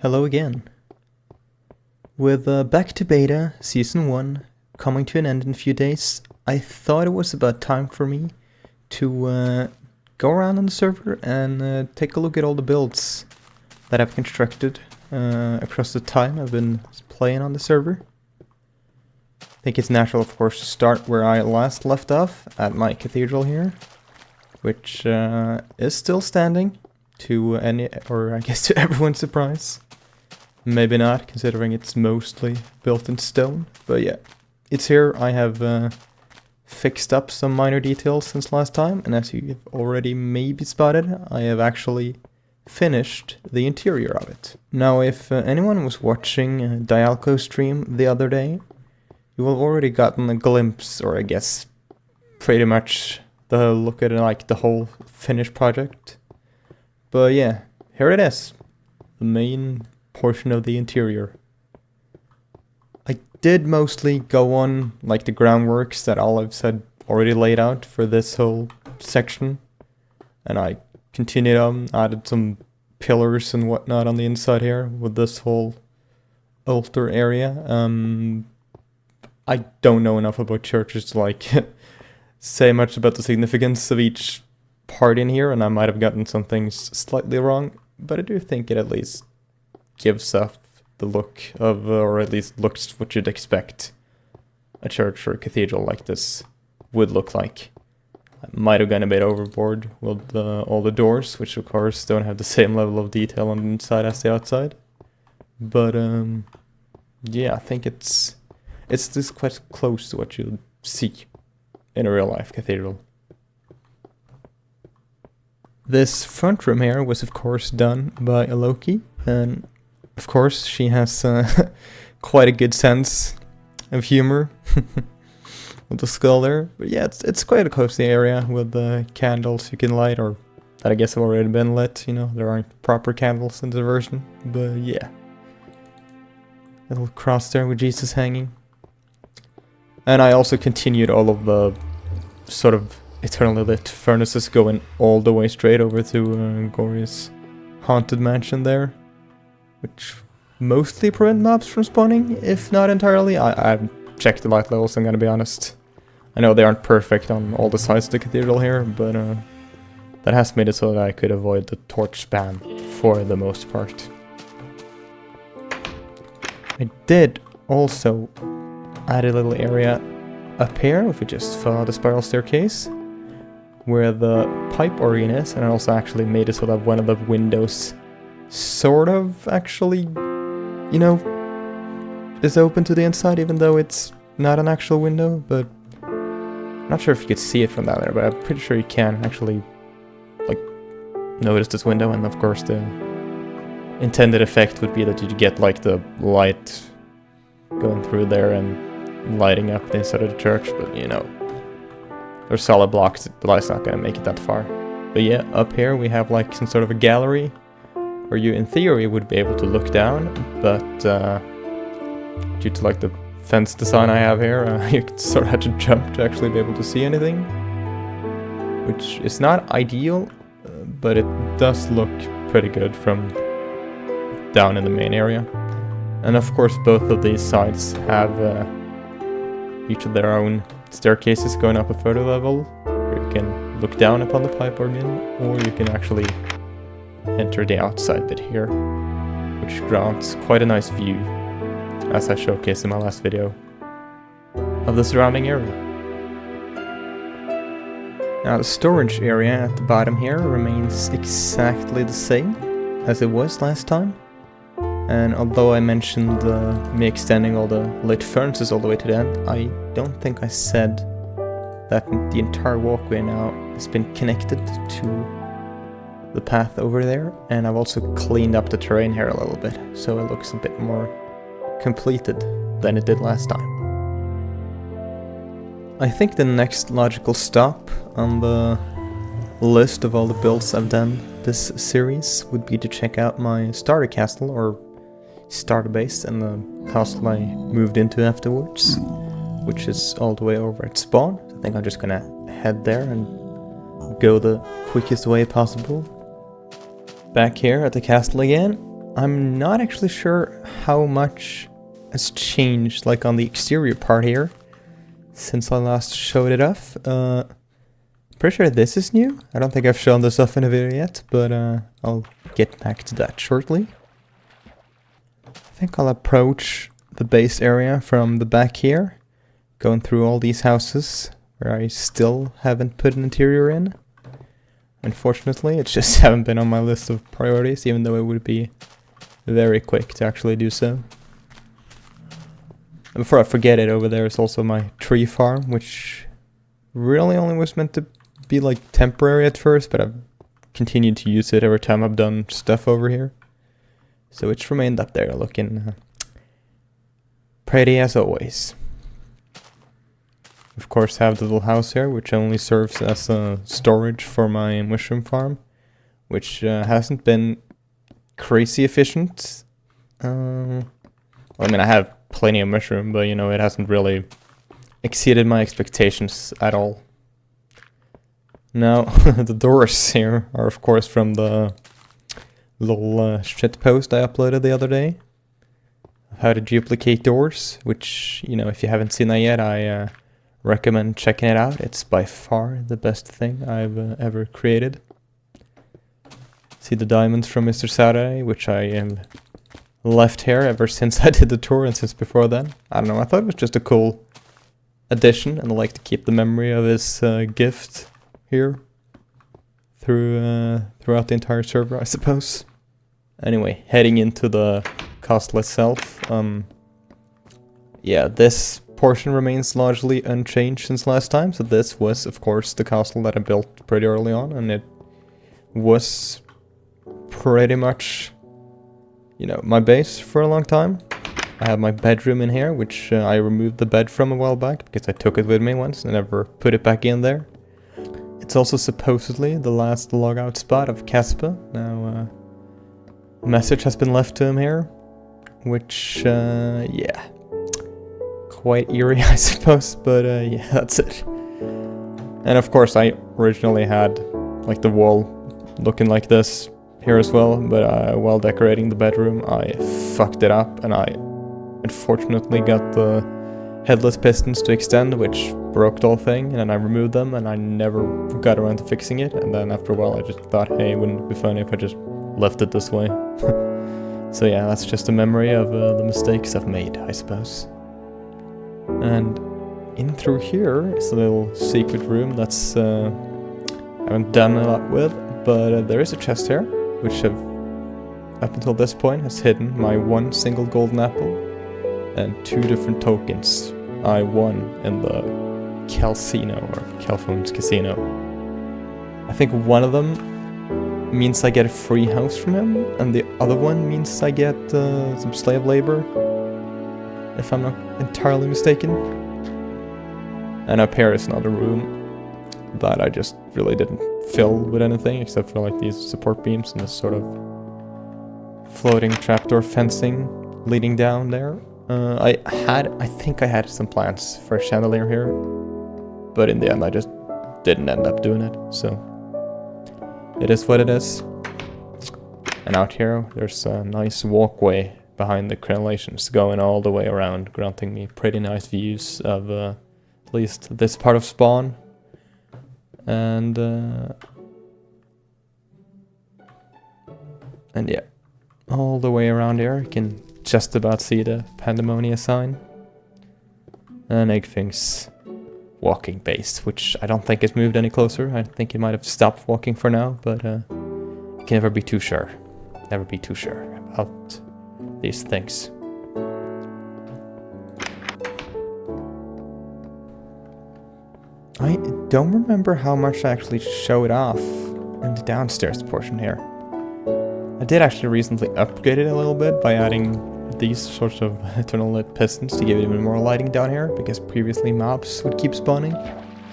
Hello again. With Back to Beta Season 1 coming to an end in a few days, I thought it was about time for me to go around on the server and take a look at all the builds that I've constructed across the time I've been playing on the server. I think it's natural, of course, to start where I last left off, at my Cathedral here, which is still standing, to I guess to everyone's surprise. Maybe not, considering it's mostly built in stone, but yeah, it's here. I have fixed up some minor details since last time, and as you've already maybe spotted, I have actually finished the interior of it. Now, if anyone was watching Dialco's stream the other day, you will have already gotten a glimpse, or I guess pretty much the look at it, like the whole finished project. But yeah, here it is, the main portion of the interior. I did mostly go on like the groundworks that Olive had already laid out for this whole section, and I continued on, added some pillars and whatnot on the inside here with this whole altar area. I don't know enough about churches to like say much about the significance of each part in here, and I might have gotten some things slightly wrong, but I do think it at least gives off the look of, or at least looks what you'd expect a church or a cathedral like this would look like. I might have gone a bit overboard with all the doors, which of course don't have the same level of detail on the inside as the outside. But yeah, I think it's just quite close to what you'd see in a real life cathedral. This front room here was of course done by Loki, and of course she has quite a good sense of humor with the skull there. But yeah, it's quite a cozy area with candles you can light, or that I guess have already been lit. You know, there aren't proper candles in the version, but yeah. Little cross there with Jesus hanging. And I also continued all of the sort of eternally lit furnaces going all the way straight over to Gory's haunted mansion there, which mostly prevent mobs from spawning, if not entirely. I haven't checked the light levels, I'm gonna be honest. I know they aren't perfect on all the sides of the cathedral here, but that has made it so that I could avoid the torch spam for the most part. I did also add a little area up here, if we just follow the spiral staircase, where the pipe organ is, and I also actually made it so that one of the windows sort of actually, you know, is open to the inside, even though it's not an actual window. But I'm not sure if you could see it from down there, but I'm pretty sure you can actually like notice this window. And of course the intended effect would be that you'd get like the light going through there and lighting up the inside of the church, but you know, there's solid blocks, the light's not gonna make it that far. But yeah, up here we have like some sort of a gallery where you in theory would be able to look down, but due to like the fence design I have here, you sort of have to jump to actually be able to see anything, which is not ideal, but it does look pretty good from down in the main area. And of course both of these sides have each of their own staircases going up a further level, where you can look down upon the pipe organ, or you can actually enter the outside bit here, which grants quite a nice view, as I showcased in my last video, of the surrounding area. Now the storage area at the bottom here remains exactly the same as it was last time. And although I mentioned me extending all the lit furnaces all the way to the end, I don't think I said that the entire walkway now has been connected to the path over there, and I've also cleaned up the terrain here a little bit, so it looks a bit more completed than it did last time. I think the next logical stop on the list of all the builds I've done this series would be to check out my starter castle, or starter base, and the castle I moved into afterwards, which is all the way over at spawn. I think I'm just gonna head there and go the quickest way possible. Back here at the castle again, I'm not actually sure how much has changed, like on the exterior part here, since I last showed it off. Pretty sure this is new. I don't think I've shown this off in a video yet, but I'll get back to that shortly. I think I'll approach the base area from the back here, going through all these houses where I still haven't put an interior in. Unfortunately, it just haven't been on my list of priorities, even though it would be very quick to actually do so. And before I forget it, over there is also my tree farm, which really only was meant to be like temporary at first, but I've continued to use it every time I've done stuff over here. So it's remained up there looking pretty as always. Of course, have the little house here, which only serves as storage for my mushroom farm, which hasn't been crazy efficient. I mean, I have plenty of mushroom, but you know, it hasn't really exceeded my expectations at all. Now, the doors here are of course from the little shit post I uploaded the other day. How to duplicate doors, which, you know, if you haven't seen that yet, I recommend checking it out. It's by far the best thing I've ever created. See the diamonds from Mr. Saturday, which I am left here ever since I did the tour and since before then. I don't know, I thought it was just a cool addition, and I like to keep the memory of his gift here throughout the entire server, I suppose. Anyway, heading into the castle itself. Yeah, this portion remains largely unchanged since last time. So this was, of course, the castle that I built pretty early on, and it was pretty much, you know, my base for a long time. I have my bedroom in here, which I removed the bed from a while back because I took it with me once and never put it back in there. It's also supposedly the last logout spot of Casper. Now, a message has been left to him here, which, yeah, quite eerie, I suppose, but yeah, that's it. And of course, I originally had, like, the wall looking like this here as well, but while decorating the bedroom, I fucked it up, and I unfortunately got the headless pistons to extend, which broke the whole thing, and then I removed them, and I never got around to fixing it, and then after a while I just thought, hey, wouldn't it be funny if I just left it this way? So yeah, that's just a memory of the mistakes I've made, I suppose. And in through here is a little secret room that's I haven't done a lot with, but there is a chest here, which have, up until this point, has hidden my one single golden apple and 2 different tokens I won in the Calcino, or Calphone's Casino. I think one of them means I get a free house from him, and the other one means I get some slave labor, if I'm not entirely mistaken. And up here is another room that I just really didn't fill with anything except for like these support beams and this sort of floating trapdoor fencing leading down there. I think I had some plans for a chandelier here, but in the end I just didn't end up doing it, so it is what it is. And out here there's a nice walkway behind the crenellations going all the way around, granting me pretty nice views of at least this part of spawn. And yeah, all the way around here you can just about see the Pandemonia sign. And Eggfing's walking base, which I don't think has moved any closer. I think he might have stopped walking for now, but you can never be too sure. Never be too sure about these things. I don't remember how much I actually showed off in the downstairs portion here. I did actually recently upgrade it a little bit by adding these sorts of eternal lit pistons to give it even more lighting down here, because previously mobs would keep spawning.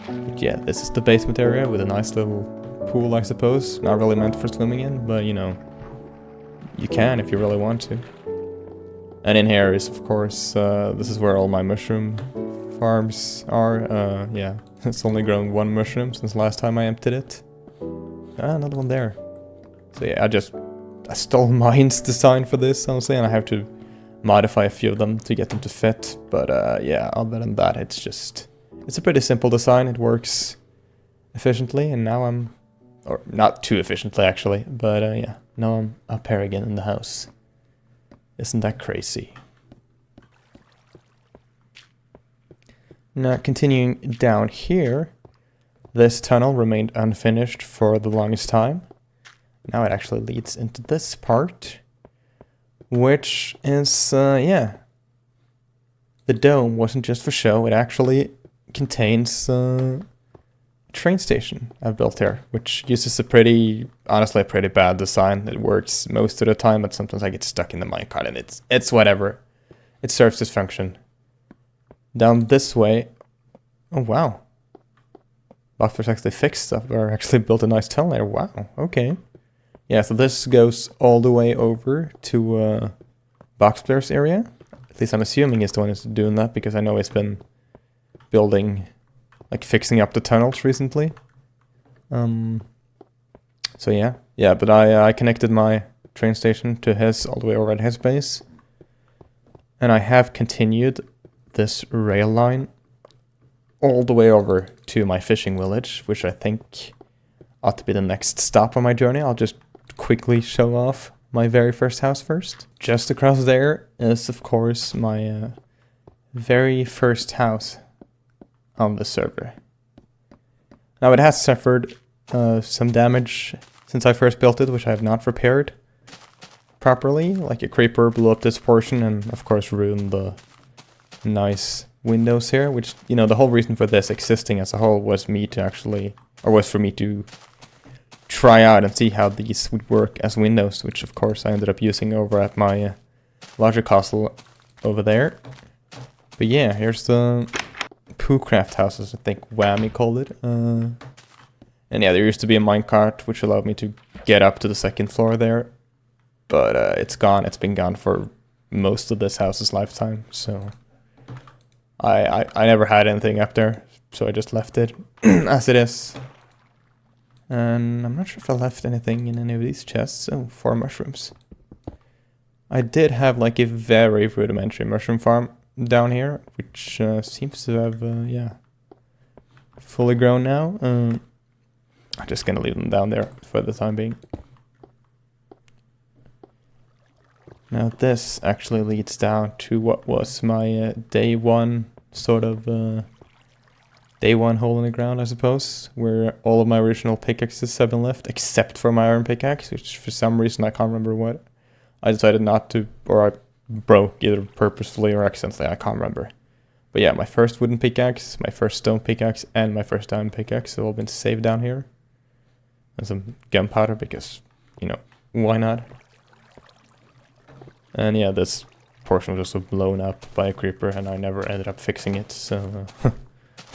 But yeah, this is the basement area with a nice little pool, I suppose. Not really meant for swimming in, but you know, you can if you really want to. And in here is, of course, this is where all my mushroom farms are. Yeah, it's only grown 1 mushroom since last time I emptied it. Ah, another one there. So yeah, stole mine's design for this, honestly, and I have to modify a few of them to get them to fit. But yeah, other than that, it's a pretty simple design. It works efficiently, and now I'm, or not too efficiently actually, but yeah, now I'm up here again in the house. Isn't that crazy? Now continuing down here, this tunnel remained unfinished for the longest time. Now it actually leads into this part, which is, yeah. The dome wasn't just for show, it actually contains a train station I've built here, which uses honestly a pretty bad design. It works most of the time, but sometimes I get stuck in the minecart and it's whatever. It serves its function. Down this way, oh wow. Buffers actually fixed stuff, or actually built a nice tunnel there, wow, okay. Yeah, so this goes all the way over to Box Player's area. At least I'm assuming he's the one who's doing that, because I know he's been building, like fixing up the tunnels recently. So yeah, but I connected my train station to his, all the way over at his base. And I have continued this rail line all the way over to my fishing village, which I think ought to be the next stop on my journey. I'll just quickly show off my very first house first. Just across there is, of course, my very first house on the server. Now it has suffered some damage since I first built it, which I have not repaired properly. Like a creeper blew up this portion and of course ruined the nice windows here, which, you know, the whole reason for this existing as a whole was for me to try out and see how these would work as windows, which of course I ended up using over at my larger castle over there. But yeah, here's the Poocraft houses, I think Whammy called it. And yeah, there used to be a minecart which allowed me to get up to the second floor there, but it's gone. It's been gone for most of this house's lifetime, so I never had anything up there, so I just left it as it is. And I'm not sure if I left anything in any of these chests. Oh, 4 mushrooms. I did have like a very rudimentary mushroom farm down here, which seems to have, yeah, fully grown now. I'm just gonna leave them down there for the time being. Now this actually leads down to what was my day one sort of day one hole in the ground, I suppose, where all of my original pickaxes have been left, except for my iron pickaxe, which for some reason I can't remember what. I decided not to, or I broke either purposefully or accidentally, I can't remember. But yeah, my first wooden pickaxe, my first stone pickaxe, and my first iron pickaxe have all been saved down here. And some gunpowder, because, you know, why not? And yeah, this portion was also blown up by a creeper, and I never ended up fixing it, so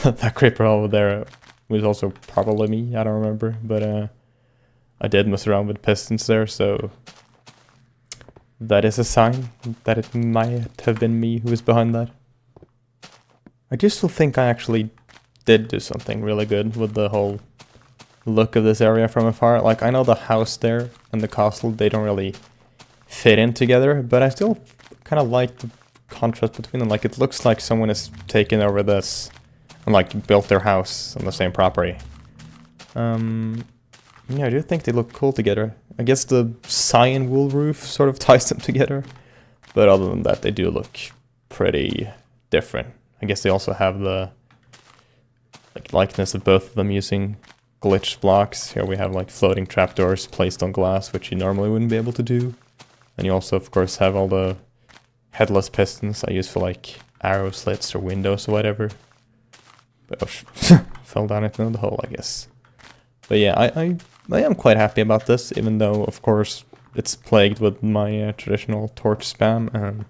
that creeper over there was also probably me, I don't remember, but I did mess around with pistons there, so that is a sign that it might have been me who was behind that. I do still think I actually did do something really good with the whole look of this area from afar. Like, I know the house there and the castle, they don't really fit in together, but I still kind of like the contrast between them. Like, it looks like someone has taken over this and like built their house on the same property. Yeah, I do think they look cool together. I guess the cyan wool roof sort of ties them together, but other than that, they do look pretty different. I guess they also have the likeness of both of them using glitched blocks. Here we have like floating trapdoors placed on glass, which you normally wouldn't be able to do. And you also, of course, have all the headless pistons I use for like arrow slits or windows or whatever. But oh, fell down into the hole, I guess. But yeah, I am quite happy about this, even though, of course, it's plagued with my traditional torch spam and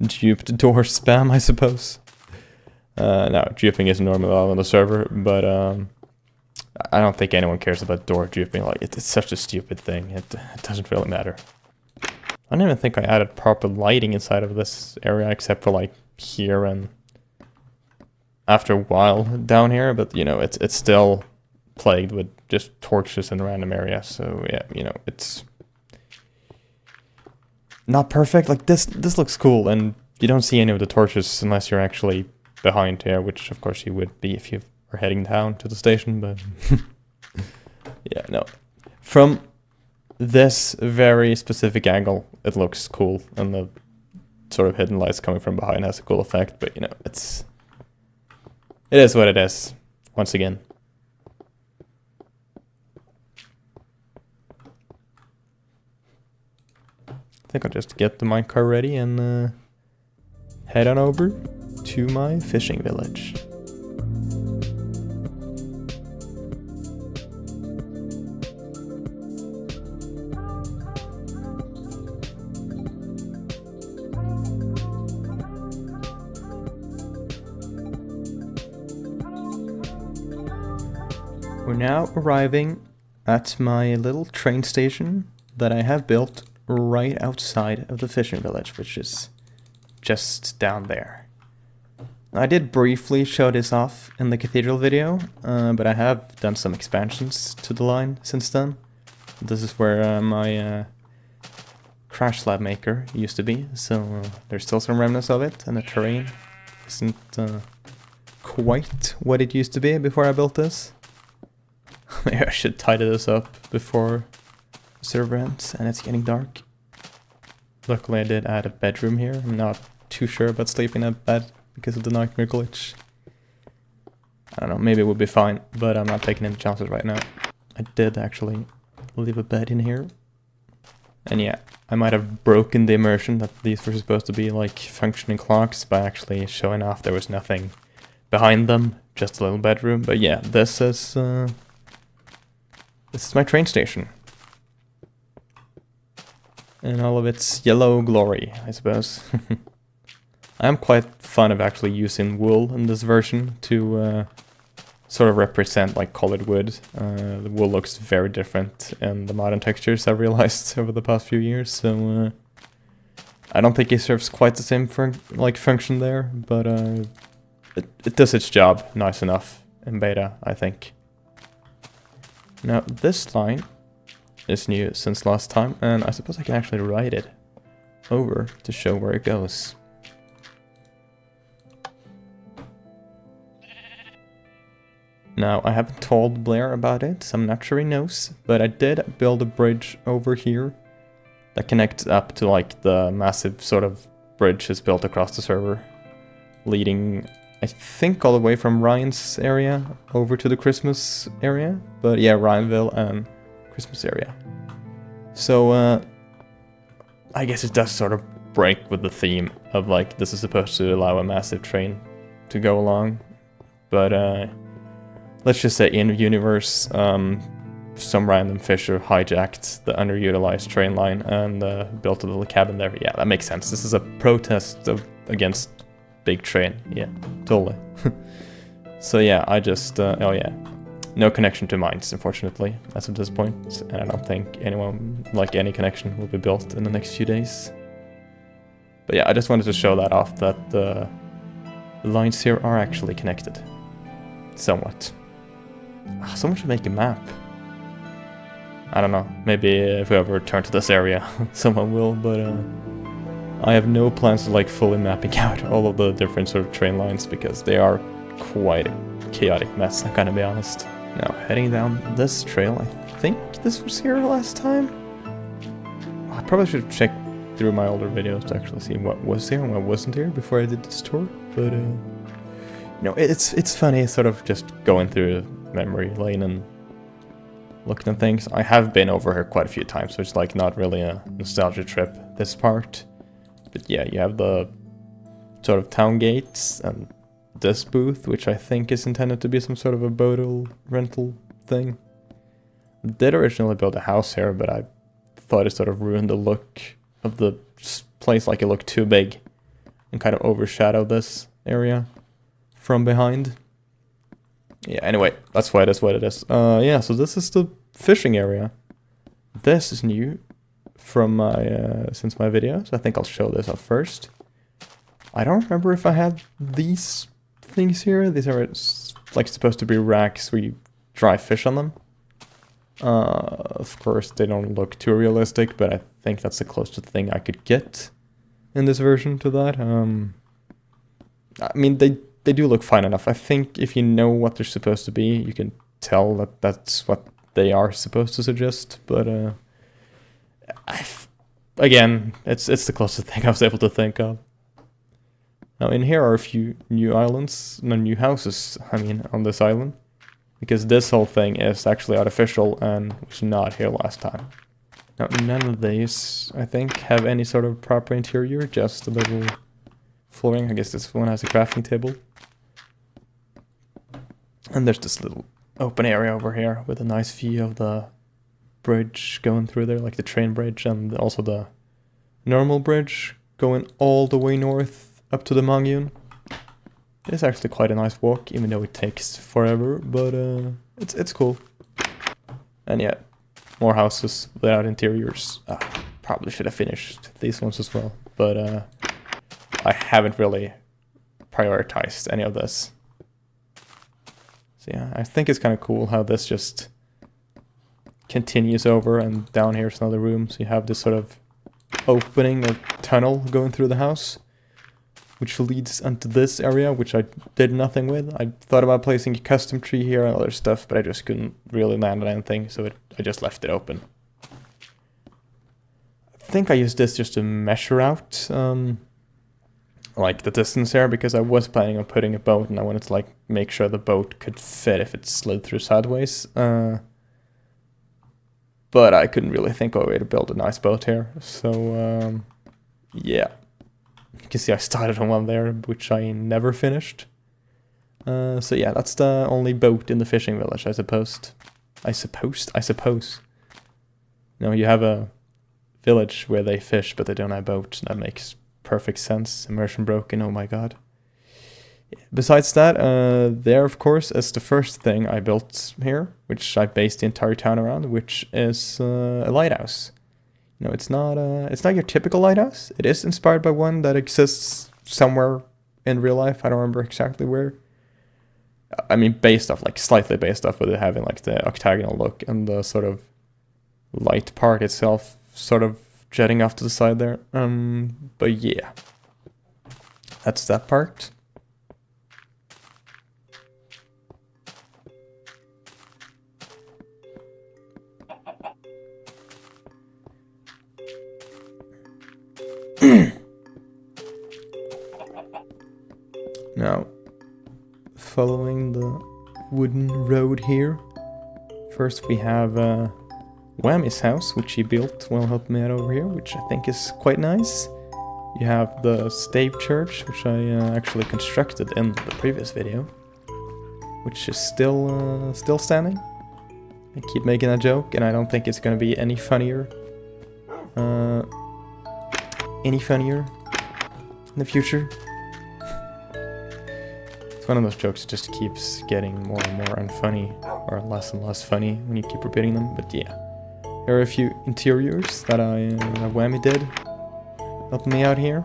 duped door spam, I suppose. Now, duping isn't normally allowed on the server, but I don't think anyone cares about door duping. Like, it's such a stupid thing. It doesn't really matter. I don't even think I added proper lighting inside of this area, except for like here and after a while down here. But you know, it's still plagued with just torches in random areas. So yeah, you know, not perfect. Like this looks cool, and you don't see any of the torches unless you're actually behind here, which of course you would be if you were heading down to the station, but yeah, no. From this very specific angle, it looks cool, and the sort of hidden lights coming from behind has a cool effect, but you know, it is what it is, once again. I think I'll just get the minecart ready and head on over to my fishing village. We're now arriving at my little train station that I have built right outside of the fishing village, which is just down there. I did briefly show this off in the Cathedral video, but I have done some expansions to the line since then. This is where my crash slab maker used to be, so there's still some remnants of it, and the terrain isn't quite what it used to be before I built this. Maybe I should tidy this up before the server ends and it's getting dark. Luckily I did add a bedroom here. I'm not too sure about sleeping in bed because of the nightmare glitch. I don't know, maybe it would be fine, but I'm not taking any chances right now. I did actually leave a bed in here. And yeah, I might have broken the immersion that these were supposed to be like functioning clocks by actually showing off there was nothing behind them, just a little bedroom. But yeah, this is my train station. In all of its yellow glory, I suppose. I am quite fond of actually using wool in this version to sort of represent like colored wood. The wool looks very different in the modern textures I've realized over the past few years, so I don't think it serves quite the same function there, but it does its job nice enough in beta, I think. Now this line is new since last time, and I suppose I can actually write it over to show where it goes. Now I haven't told Blair about it, so I'm not sure he knows, but I did build a bridge over here that connects up to like the massive sort of bridge is built across the server, leading I think all the way from Ryan's area over to the Christmas area, but yeah, Ryanville and Christmas area. So I guess it does sort of break with the theme of like this is supposed to allow a massive train to go along, but let's just say in universe some random fisher hijacked the underutilized train line and built a little cabin there. Yeah, that makes sense. This is a protest against big train. Yeah, totally. So yeah, I just oh yeah, no connection to mines, unfortunately, as of this point, and I don't think any connection will be built in the next few days. But yeah, I just wanted to show that off, that the lines here are actually connected, somewhat. Someone should make a map. I don't know, maybe if we ever return to this area, someone will, but I have no plans to like fully mapping out all of the different sort of train lines because they are quite a chaotic mess, I'm gonna be honest. Now, heading down this trail, I think this was here last time? I probably should check through my older videos to actually see what was here and what wasn't here before I did this tour, but you know, it's funny sort of just going through memory lane and looking at things. I have been over here quite a few times, so it's like not really a nostalgia trip, this part. But yeah, you have the sort of town gates and this booth, which I think is intended to be some sort of a boat rental thing. I did originally build a house here, but I thought it sort of ruined the look of the place, like it looked too big and kind of overshadowed this area from behind. Yeah, anyway, that's why it is what it is. Yeah, so this is the fishing area. This is new from my since my videos. I think I'll show this off first. I don't remember if I had these things here. These are like supposed to be racks where you dry fish on them. Of course, they don't look too realistic, but I think that's the closest thing I could get in this version to that. I mean, they do look fine enough. I think if you know what they're supposed to be, you can tell that that's what they are supposed to suggest. But again, it's the closest thing I was able to think of. Now, in here are a few new islands, no, new houses, I mean, on this island. Because this whole thing is actually artificial and was not here last time. Now, none of these, I think, have any sort of proper interior, just a little flooring. I guess this one has a crafting table. And there's this little open area over here with a nice view of the bridge going through there, like the train bridge, and also the normal bridge going all the way north up to the Mongoon. It's actually quite a nice walk, even though it takes forever, but it's cool. And yeah, more houses without interiors. Probably should have finished these ones as well, but I haven't really prioritized any of this. So yeah, I think it's kind of cool how this just continues over, and down here's another room, so you have this sort of opening or tunnel going through the house, which leads onto this area, which I did nothing with. I thought about placing a custom tree here and other stuff, but I just couldn't really land on anything, so I just left it open. I think I used this just to measure out like the distance here, because I was planning on putting a boat, and I wanted to like make sure the boat could fit if it slid through sideways. But I couldn't really think of a way to build a nice boat here, so yeah. You can see I started on one there, which I never finished. So yeah, that's the only boat in the fishing village, I suppose. I suppose. No, you have a village where they fish, but they don't have boats. That makes perfect sense. Immersion broken, oh my god. Besides that, there of course is the first thing I built here, which I based the entire town around, which is a lighthouse. No, it's not your typical lighthouse. It is inspired by one that exists somewhere in real life. I don't remember exactly where. I mean, based off, like slightly based off of it having like the octagonal look and the sort of light part itself sort of jetting off to the side there. But yeah, that's that part. Now, following the wooden road here, first we have Whammy's house, which he built while helping me out over here, which I think is quite nice. You have the stave church, which I actually constructed in the previous video, which is still standing. I keep making a joke, and I don't think it's gonna be any funnier in the future. It's one of those jokes that just keeps getting more and more unfunny, or less and less funny when you keep repeating them, but yeah. There are a few interiors that Whammy did, helping me out here,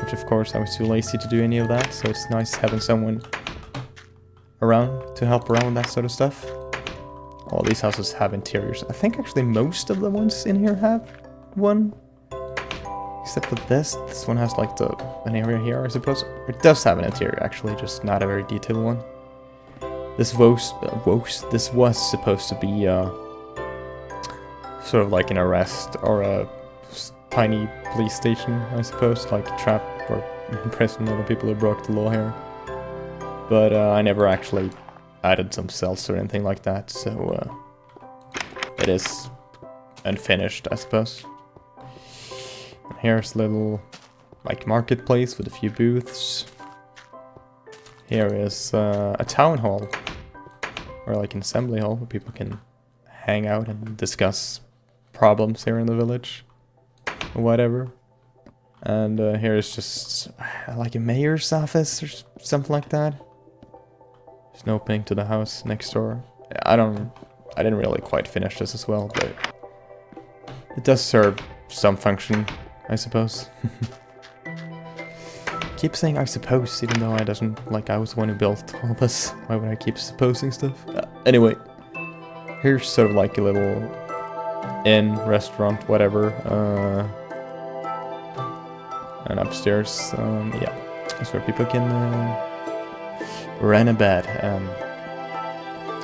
which of course I was too lazy to do any of that, so it's nice having someone around to help around with that sort of stuff. All these houses have interiors. I think actually most of the ones in here have one. Except for this one has like an area here, I suppose. It does have an interior actually, just not a very detailed one. This was supposed to be sort of like an arrest or a tiny police station, I suppose, like a trap or imprison all the people who broke the law here. But I never actually added some cells or anything like that, so it is unfinished, I suppose. Here's a little like marketplace with a few booths. Here is a town hall, or like an assembly hall where people can hang out and discuss problems here in the village or whatever. And here's just like a mayor's office or something like that. There's an opening to the house next door. I didn't really quite finish this as well, but it does serve some function, I suppose. Keep saying I suppose, even though I was the one who built all this. Why would I keep supposing stuff? Anyway, Here's sort of like a little inn, restaurant, whatever. And upstairs, yeah, that's where people can rent a bed.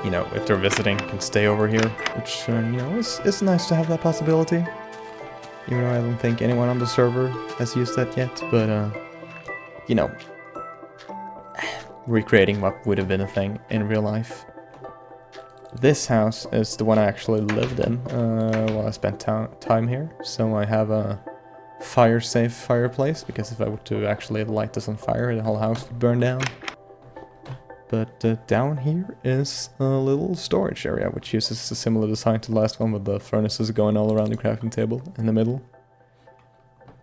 You know, if they're visiting, can stay over here, which, you know, is nice to have that possibility. Even though I don't think anyone on the server has used that yet, but, you know, recreating what would have been a thing in real life. This house is the one I actually lived in while I spent time here, so I have a fire-safe fireplace, because if I were to actually light this on fire, the whole house would burn down. But down here is a little storage area, which uses a similar design to the last one, with the furnaces going all around the crafting table in the middle.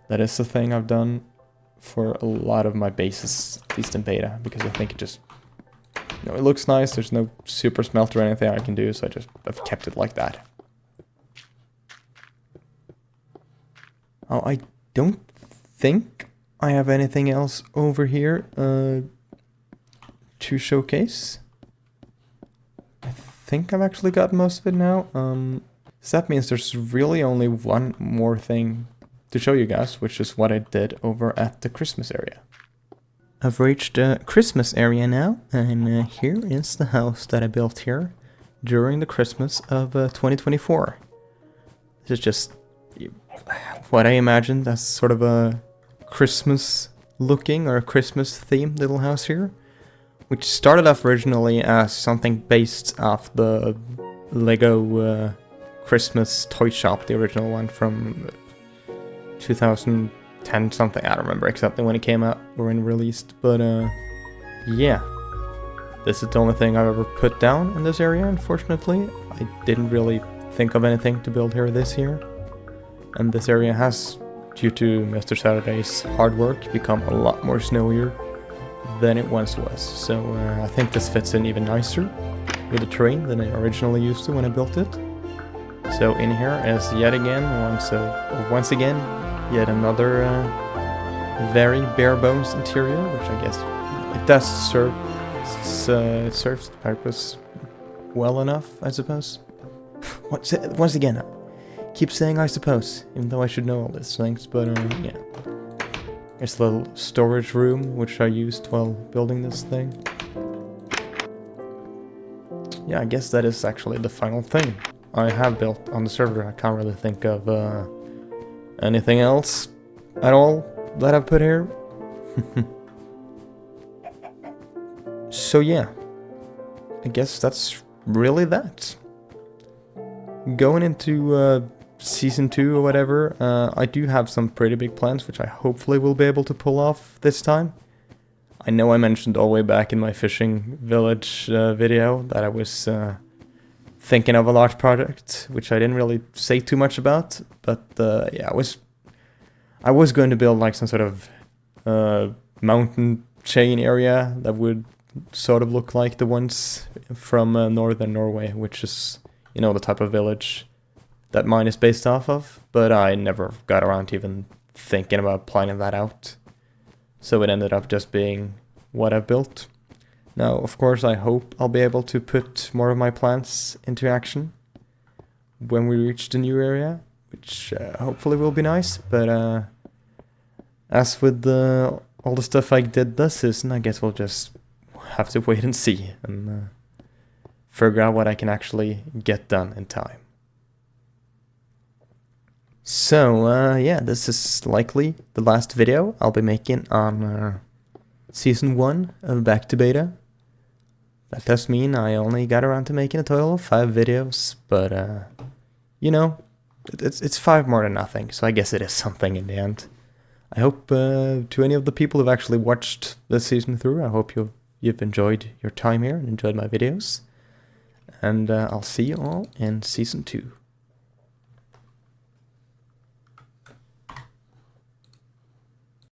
That is the thing I've done for a lot of my bases, at least in beta, because I think it just, you know, it looks nice. There's no super smelter or anything I can do, so I've kept it like that. Oh, I don't think I have anything else over here to showcase. I think I've actually got most of it now. So that means there's really only one more thing to show you guys, which is what I did over at the Christmas area. I've reached the Christmas area now, and here is the house that I built here during the Christmas of 2024. This is just what I imagined as sort of a Christmas looking or a Christmas themed little house here, which started off originally as something based off the Lego Christmas toy shop, the original one from 2010 something. I don't remember exactly when it came out or when released, but yeah. This is the only thing I've ever put down in this area, unfortunately. I didn't really think of anything to build here this year. And this area has, due to Mr. Saturday's hard work, become a lot more snowier than it once was. So I think this fits in even nicer with the terrain than I originally used to when I built it. So in here is yet again, once again, yet another very bare bones interior, which I guess it does serve, it serves the purpose well enough, I suppose. Once again, I keep saying I suppose, even though I should know all these things, but yeah. Here's a little storage room, which I used while building this thing. Yeah, I guess that is actually the final thing I have built on the server. I can't really think of anything else at all that I've put here. So yeah, I guess that's really that. Going into Season 2 or whatever, I do have some pretty big plans, which I hopefully will be able to pull off this time. I know I mentioned all the way back in my fishing village video that I was thinking of a large project, which I didn't really say too much about, but yeah, I was going to build like some sort of mountain chain area that would sort of look like the ones from northern Norway, which is, you know, the type of village that mine is based off of, but I never got around to even thinking about planning that out. So it ended up just being what I've built. Now, of course, I hope I'll be able to put more of my plans into action when we reach the new area, which hopefully will be nice, but as with all the stuff I did this season, I guess we'll just have to wait and see and figure out what I can actually get done in time. So, yeah, this is likely the last video I'll be making on Season 1 of Back to Beta. That does mean I only got around to making a total of 5 videos, but, you know, it's 5 more than nothing, so I guess it is something in the end. I hope to any of the people who've actually watched this season through, I hope you've enjoyed your time here and enjoyed my videos. And I'll see you all in Season 2.